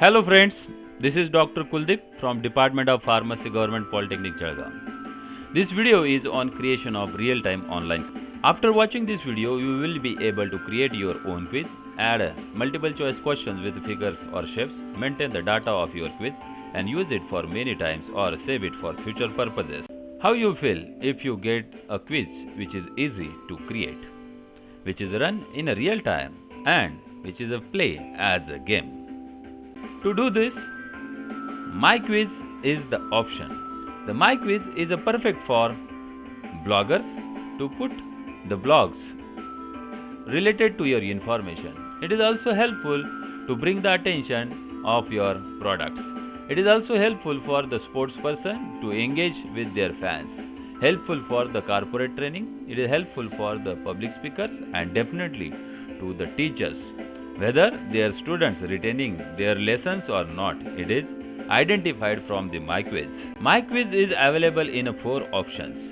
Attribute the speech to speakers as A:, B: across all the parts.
A: Hello friends, this is Dr. Kuldeep from Department of Pharmacy Government Polytechnic Jalgaon. This video is on creation of real-time online. After watching this video, you will be able to create your own quiz, add multiple choice questions with figures or shapes, maintain the data of your quiz and use it for many times or save it for future purposes. How you feel if you get a quiz which is easy to create, which is run in a real time and which is a play as a game. To do this, My Quiz is the option. The My Quiz is a perfect for bloggers to put the blogs related to your information. It is also helpful to bring the attention of your products. It is also helpful for the sports person to engage with their fans. Helpful for the corporate trainings. It is helpful for the public speakers and definitely to the teachers. Whether their students retaining their lessons or not, it is identified from the My Quiz. My Quiz is available in 4 options: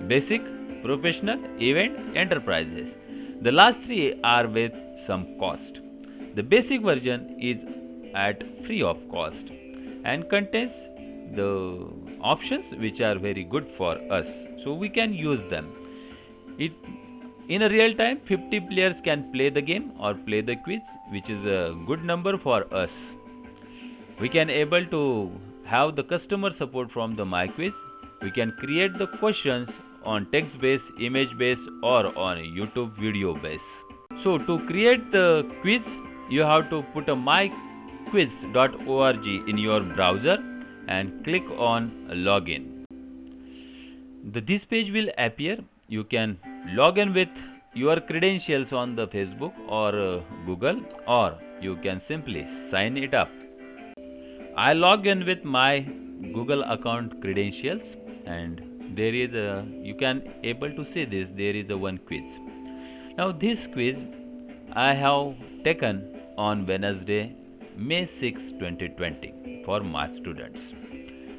A: basic, professional, event, enterprises. The last 3 are with some cost. The basic version is at free of cost and contains the options which are very good for us, so we can use them. It in a real time 50 players can play the game or play the quiz, which is a good number for us. We can able to have the customer support from the My Quiz. We can create the questions on text based, image based or on YouTube video based. So to create the quiz, you have to put a myquiz.org in your browser and click on login. This page will appear. You can log in with your credentials on the Facebook or Google, or you can simply sign it up. I log in with my Google account credentials, and there is a, you can able to see this, there is a one quiz. Now this quiz I have taken on Wednesday, May 6, 2020 for my students.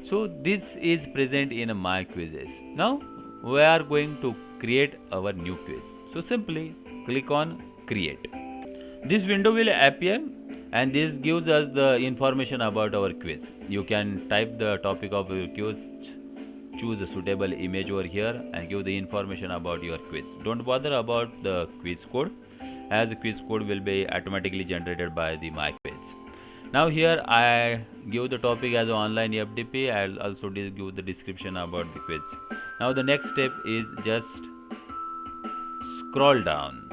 A: So this is present in my quizzes. Now we are going to create our new quiz. So simply click on create. This window will appear and this gives us the information about our quiz. You can type the topic of your quiz, choose a suitable image over here and give the information about your quiz. Don't bother about the quiz code, as the quiz code will be automatically generated by the My Quiz. Now here I give the topic as online FDP. I'll also give the description about the quiz. Now the next step is just scroll down.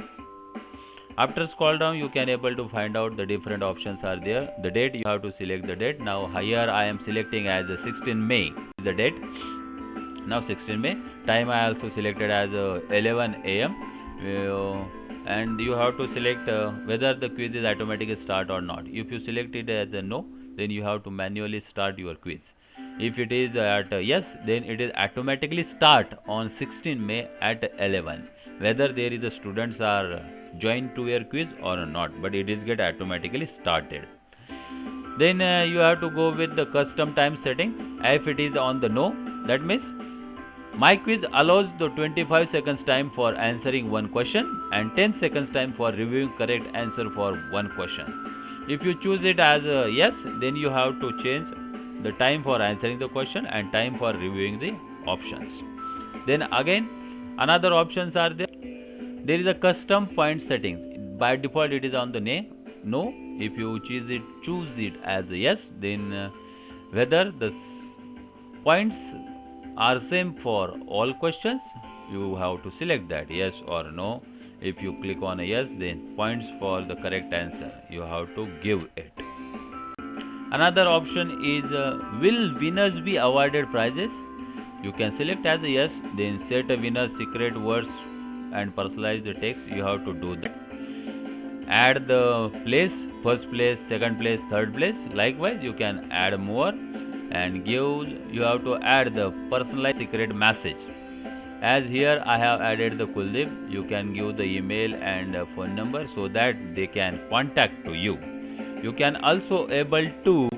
A: After scroll down, you can able to find out the different options are there. The date, you have to select the date. Now here I am selecting as 16 May is the date. Now 16 May. Time I also selected as 11 AM. And you have to select whether the quiz is automatically start or not. If you select it as a no, then you have to manually start your quiz. If it is at yes, then it is automatically start on 16 May at 11. Whether there is a students are joined to your quiz or not, but it is get automatically started. Then you have to go with the custom time settings. If it is on the no, that means My Quiz allows the 25 seconds time for answering one question and 10 seconds time for reviewing correct answer for one question. If you choose it as a yes, then you have to change the time for answering the question and time for reviewing the options. Then again another options are there. There is a custom point settings. By default it is on the no. If you choose it as a yes, then whether the points are same for all questions, you have to select that yes or no. If you click on a yes, then points for the correct answer you have to give it. Another option is will winners be awarded prizes? You can select as a yes, then set a winner's secret words and personalize the text. You have to do that. Add the place, first place, second place, third place. Likewise, you can add more and you have to add the personalized secret message. As here I have added the Kuldeep, you can give the email and phone number so that they can contact to you. You can also able to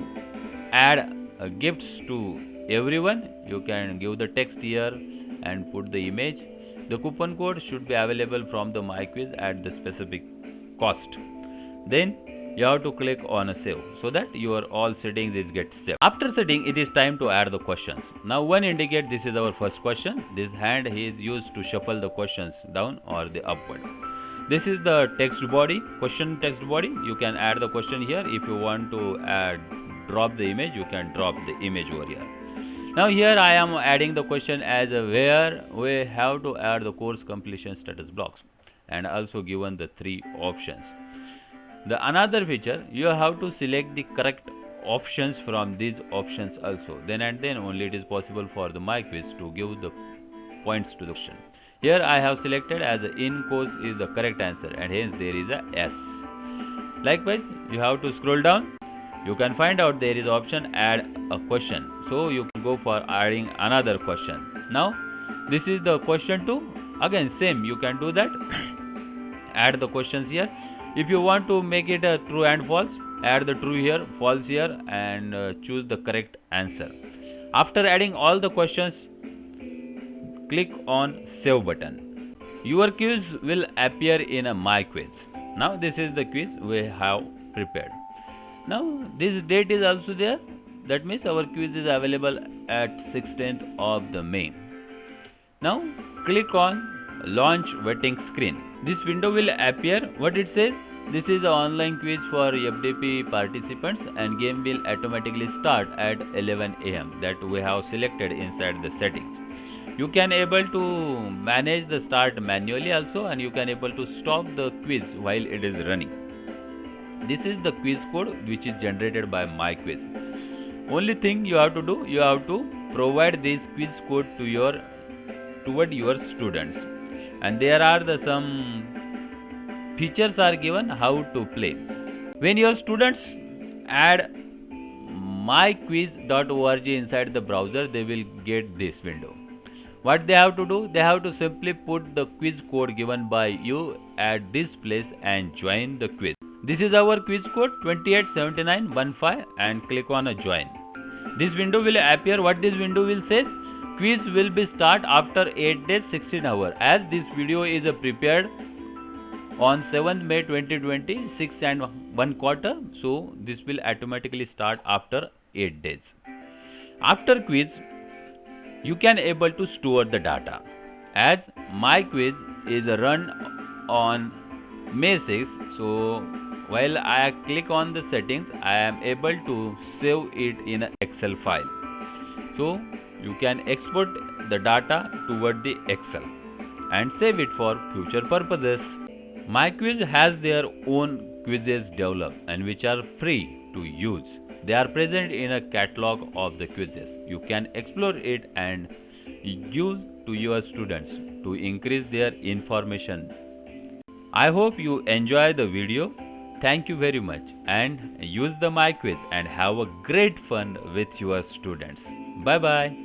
A: add gifts to everyone. You can give the text here and put the image. The coupon code should be available from the My Quiz at the specific cost. Then you have to click on a save so that your all settings is get saved. After setting, it is time to add the questions. Now one indicate this is our first question. This hand is used to shuffle the questions down or the upward. This is the text body, question text body. You can add the question here. If you want to drop the image, you can drop the image over here. Now here I am adding the question as where we have to add the course completion status blocks, and also given the 3 options. The another feature, you have to select the correct options from these options also. Then and then only it is possible for the My Quiz to give the points to the question. Here I have selected as in course is the correct answer, and hence there is a S. Likewise, you have to scroll down. You can find out there is option add a question. So you can go for adding another question. Now this is the question 2. Again same, you can do that. Add the questions here. If you want to make it a true and false, add the true here, false here, and choose the correct answer. After adding all the questions, click on save button. Your quiz will appear in a My Quiz. Now this is the quiz we have prepared. Now this date is also there. That means our quiz is available at 16th of the May. Now click on launch waiting screen. This window will appear. What it says? This is an online quiz for FDP participants, and game will automatically start at 11 AM that we have selected inside the settings. You can able to manage the start manually also, and you can able to stop the quiz while it is running. This is the quiz code which is generated by My Quiz. Only thing you have to do, you have to provide this quiz code to toward your students, and there are some features are given how to play. When your students add myquiz.org inside the browser, they will get this window. What they have to do, they have to simply put the quiz code given by you at this place and join the quiz. This is our quiz code 287915, and click on a join. This window will appear. What this window will say? Quiz will be start after 8 days 16 hours. As this video is prepared on 7th May 2020, 6 and 1 quarter, so this will automatically start after 8 days. After quiz, you can able to store the data. As My Quiz is run on May 6, so while I click on the settings, I am able to save it in an Excel file. So you can export the data toward the Excel and save it for future purposes. My Quiz has their own quizzes developed and which are free to use. They are present in a catalog of the quizzes. You can explore it and use to your students to increase their information. I hope you enjoy the video. Thank you very much, and use the My Quiz and have a great fun with your students. Bye bye.